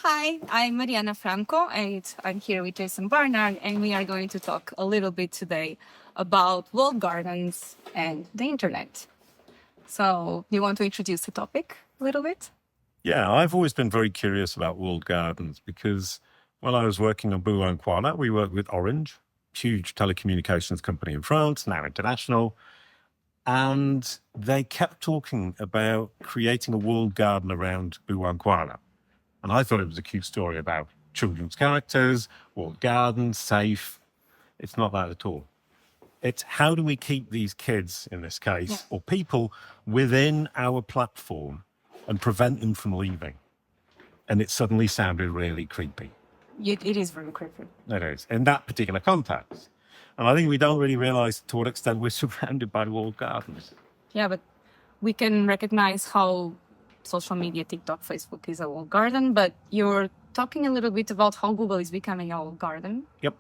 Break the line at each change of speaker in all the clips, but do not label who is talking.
Hi, I'm Maryanna Franco, and I'm here with Jason Barnard, and we are going to talk a little bit today about walled gardens and the internet. So, do you want to introduce the topic a little bit?
Yeah, I've always been very curious about walled gardens because when I was working on Boulot and Koala, we worked with Orange, huge telecommunications company in France, now international. And they kept talking about creating a walled garden around Boulot and Koala. And I thought it was a cute story about children's characters, walled gardens, safe. It's not that at all. It's how do we keep these kids, in this case, or people within our platform and prevent them from leaving? And it suddenly sounded really creepy.
It is very creepy.
It is, in that particular context. And I think we don't really realize to what extent we're surrounded by walled gardens.
Yeah, but we can recognize how social media, TikTok, Facebook is a walled garden, but you're talking a little bit about how Google is becoming a walled garden.
Yep.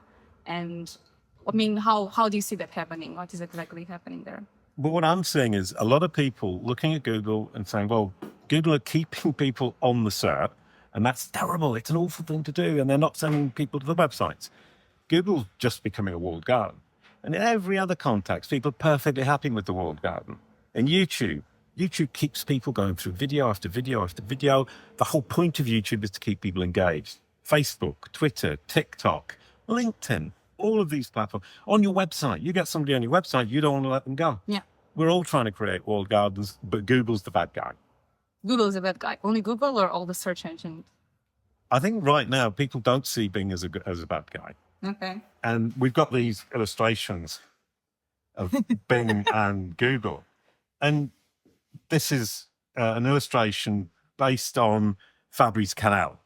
And I mean, how do you see that happening? What is exactly happening there?
But what I'm seeing is a lot of people looking at Google and saying, well, Google are keeping people on the SERP, and that's terrible. It's an awful thing to do, and they're not sending people to the websites. Google's just becoming a walled garden. And in every other context, people are perfectly happy with the walled garden. And YouTube keeps people going through video after video after video. The whole point of YouTube is to keep people engaged. Facebook, Twitter, TikTok, LinkedIn, all of these platforms. On your website, you get somebody on your website, you don't want to let them go.
Yeah.
We're all trying to create walled gardens, but Google's the bad guy.
Google's a bad guy. Only Google or all the search engines?
I think right now people don't see Bing as a bad guy.
Okay.
And we've got these illustrations of Bing and Google. And this is an illustration based on Fabrice Canal,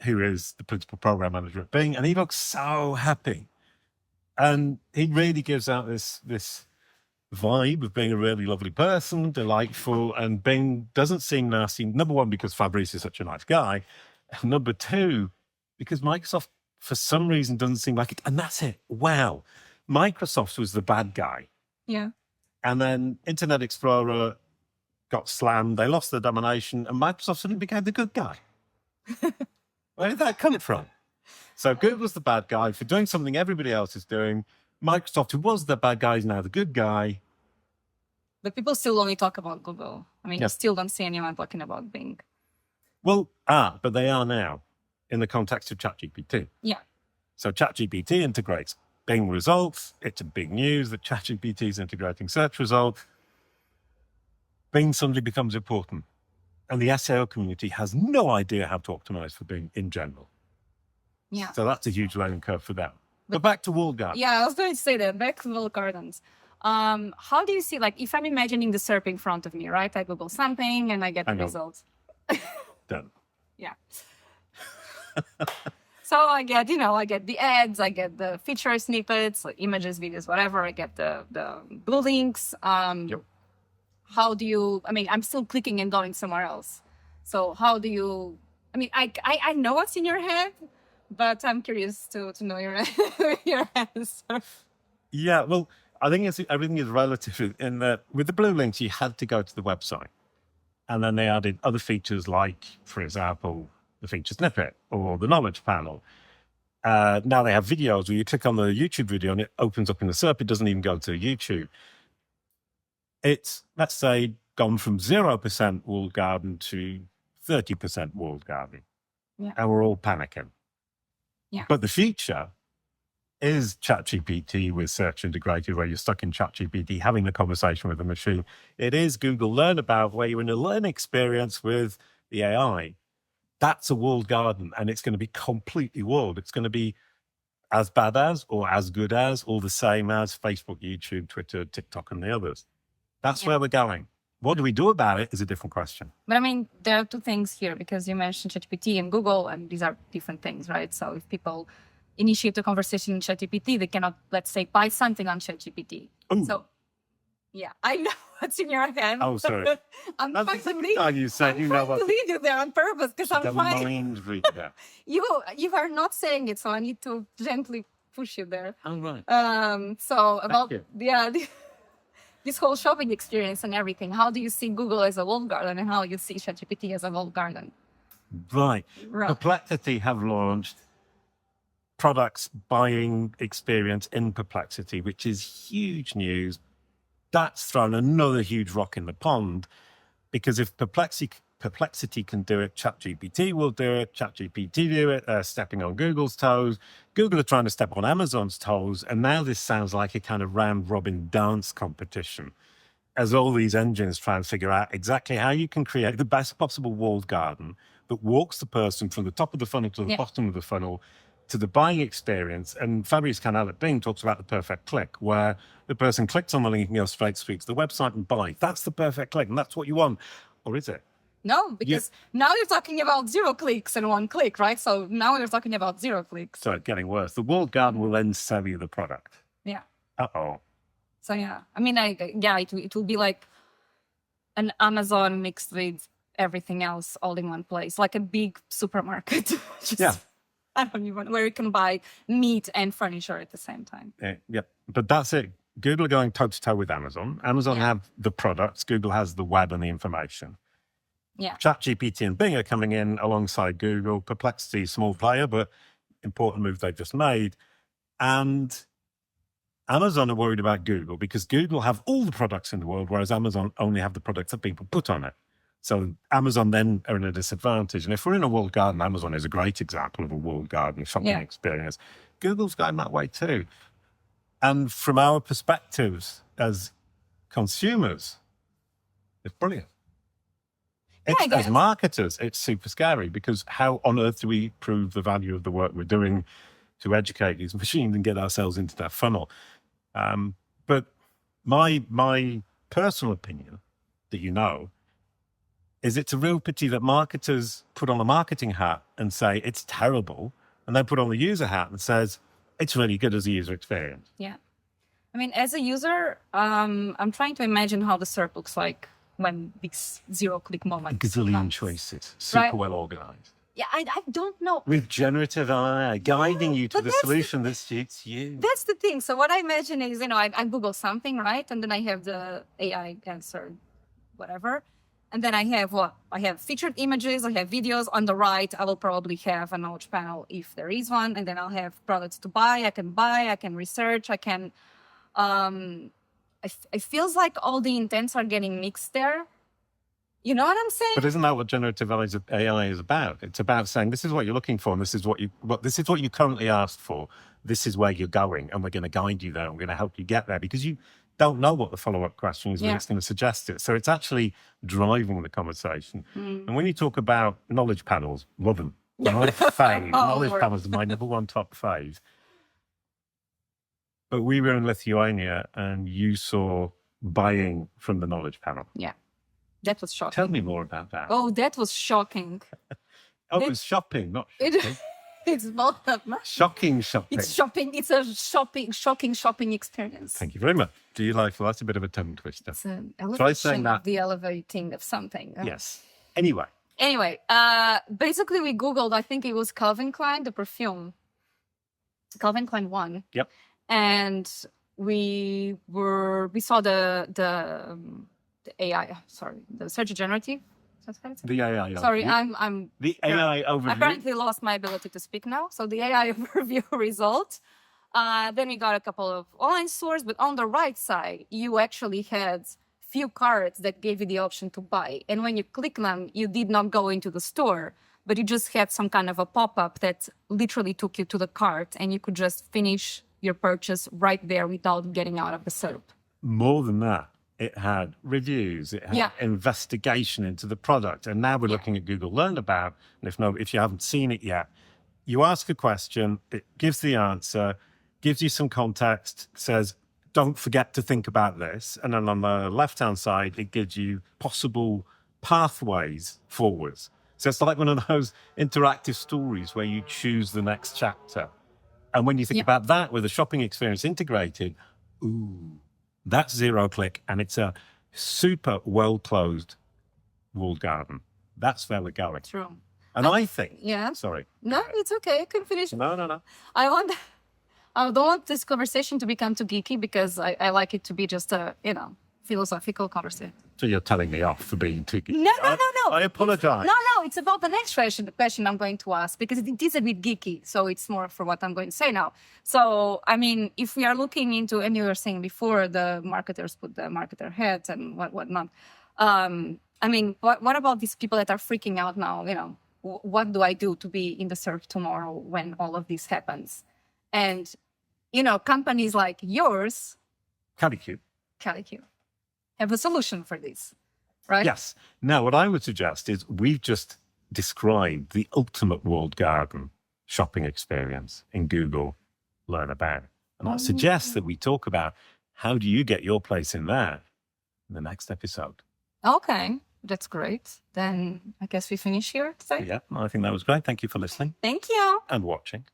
who is the principal program manager at Bing. And he looks so happy. And he really gives out this vibe of being a really lovely person, delightful. And Bing doesn't seem nasty. Number one, because Fabrice is such a nice guy. And number two, because Microsoft, for some reason, doesn't seem like it. And that's it. Wow. Microsoft was the bad guy.
Yeah.
And then Internet Explorer got slammed. They lost their domination. And Microsoft suddenly became the good guy. Where did that come from? So Google's the bad guy for doing something everybody else is doing. Microsoft, who was the bad guy, is now the good guy.
But people still only talk about Google. I mean, you still don't see anyone talking about Bing.
Well, but they are now in the context of ChatGPT.
Yeah.
So ChatGPT integrates Bing results. It's a big news that ChatGPT is integrating search results. Bing suddenly becomes important. And the SEO community has no idea how to optimize for Bing in general.
Yeah.
So that's a huge learning curve for them. But back to walled gardens.
Yeah, I was going to say that. Back to walled gardens. How do you see, like, if I'm imagining the SERP in front of me, right? I Google something and I get the results.
Done.
Yeah. So I get the ads, I get the feature snippets, like images, videos, whatever. I get the blue links.
Yep.
How do you, I mean, I'm still clicking and going somewhere else. So how do you, I mean, I know what's in your head, but I'm curious to know your answer.
Yeah, well, I think everything is relative in that with the blue links, you had to go to the website. And then they added other features like, for example, the feature snippet or the knowledge panel. Now they have videos where you click on the YouTube video and it opens up in the SERP. It doesn't even go to YouTube. It's, let's say, gone from 0% walled garden to 30% walled garden.
Yeah.
And we're all panicking.
Yeah.
But the future is ChatGPT with search integrated, where you're stuck in ChatGPT having the conversation with the machine. It is Google Learn About, where you're in a learning experience with the AI. That's a walled garden, and it's going to be completely walled. It's going to be as bad as, or as good as, or the same as Facebook, YouTube, Twitter, TikTok, and the others. That's where we're going. What do we do about it is a different question.
But I mean, there are two things here, because you mentioned ChatGPT and Google, and these are different things, right? So if people initiate a conversation in ChatGPT, they cannot, let's say, buy something on ChatGPT. So, yeah, I know what's in your hand.
Oh, sorry.
I'm
That's
trying
the
to leave.
time you said you know what.
To leave you there on purpose, because I'm trying.
Mind read that.
You are not saying it, so I need to gently push you there.
Oh, right.
So about this whole shopping experience and everything, how do you see Google as a walled garden and how you see ChatGPT as a walled garden?
Right.
Right.
Perplexity have launched products buying experience in Perplexity, which is huge news. That's thrown another huge rock in the pond, because if Perplexity can do it, ChatGPT will do it. ChatGPT do it. They're stepping on Google's toes. Google are trying to step on Amazon's toes. And now this sounds like a kind of round-robin dance competition, as all these engines try and figure out exactly how you can create the best possible walled garden that walks the person from the top of the funnel to the bottom of the funnel to the buying experience. And Fabrice Canal-Bean talks about the perfect click, where the person clicks on the link and goes straight to the website and buy. That's the perfect click, and that's what you want. Or is it?
No, because now you're talking about 0 clicks and 1 click, right? So now you're talking about 0 clicks.
So it's getting worse. The walled garden will then sell you the product.
Yeah.
Uh-oh.
So yeah, I mean, it will be like an Amazon mixed with everything else all in one place, like a big supermarket. I don't even, where you can buy meat and furniture at the same time.
Yeah, but that's it. Google are going toe-to-toe with Amazon. Amazon have the products. Google has the web and the information.
Yeah.
ChatGPT and Bing are coming in alongside Google. Perplexity, small player, but important move they've just made. And Amazon are worried about Google because Google have all the products in the world, whereas Amazon only have the products that people put on it. So Amazon then are in a disadvantage. And if we're in a walled garden, Amazon is a great example of a walled garden shopping experience. Google's going that way too. And from our perspectives as consumers, it's brilliant. As marketers, it's super scary, because how on earth do we prove the value of the work we're doing to educate these machines and get ourselves into that funnel? But my personal opinion, that you know, is it's a real pity that marketers put on a marketing hat and say it's terrible, and then put on the user hat and says it's really good as a user experience.
Yeah. I mean, as a user, I'm trying to imagine how the SERP looks like when this 0-click moment.
Gazillion choices, super well organized.
Yeah, I don't know.
With generative AI guiding you to the solution that suits you.
That's the thing. So what I imagine is, I Google something, right? And then I have the AI answer, whatever. And then I have featured images, I have videos. On the right, I will probably have a knowledge panel if there is one. And then I'll have products to buy, I can research, I can... it feels like all the intents are getting mixed there. You know what I'm saying?
But isn't that what generative AI is about? It's about saying, this is what you're looking for, and this is what you currently asked for. This is where you're going, and we're going to guide you there, and we're going to help you get there, because you don't know what the follow-up question is, but it's going to suggest it. So it's actually driving the conversation. And when you talk about knowledge panels, love them. My fave. Knowledge panels are my number one top fave. But we were in Lithuania, and you saw buying from the knowledge panel.
Yeah. That was shocking.
Tell me more about that.
Oh, that was shocking.
It was shopping, not shopping.
It's both of them.
Shocking shopping.
It's shopping. It's a shocking shopping experience.
Thank you very much. Do you like, well, that's a bit of a tongue twister.
It's an elevation.
Try saying that.
The elevating of something.
Yes. Anyway,
basically we Googled, I think it was Calvin Klein, the perfume. Calvin Klein 1.
Yep.
And we saw the AI, the search generative.
the AI.
Sorry,
overview.
I'm
The AI overview.
I apparently lost my ability to speak now. So the AI overview result. Then we got a couple of online stores, but on the right side, you actually had few cards that gave you the option to buy. And when you click them, you did not go into the store, but you just had some kind of a pop-up that literally took you to the cart, and you could just finish your purchase right there without getting out of the SERP.
More than that, it had reviews, it had investigation into the product. And now we're looking at Google Learn About. And if you haven't seen it yet, you ask a question, it gives the answer, gives you some context, says, don't forget to think about this. And then on the left-hand side, it gives you possible pathways forwards. So it's like one of those interactive stories where you choose the next chapter. And when you think about that with a shopping experience integrated, that's 0-click, and it's a super well-closed walled garden. That's where we're going.
True.
And I think...
Yeah.
Sorry.
No, it's okay. I can finish.
No.
I don't want this conversation to become too geeky, because I like it to be just a, philosophical conversation.
So you're telling me off for being too geeky.
No.
I apologize.
No, it's about the next question I'm going to ask, because it is a bit geeky. So it's more for what I'm going to say now. So, I mean, if we are looking into, and you were saying before, the marketers put the marketer heads and whatnot. I mean, what about these people that are freaking out now? You know, what do I do to be in the SERP tomorrow when all of this happens? And, you know, companies like yours,
CaliQ,
have a solution for this, right?
Yes. Now, what I would suggest is we've just described the ultimate walled garden shopping experience in Google Learn About. And I suggest that we talk about how do you get your place in that in the next episode.
Okay, that's great. Then I guess we finish here today.
Yeah, I think that was great. Thank you for listening
Thank you.
and watching.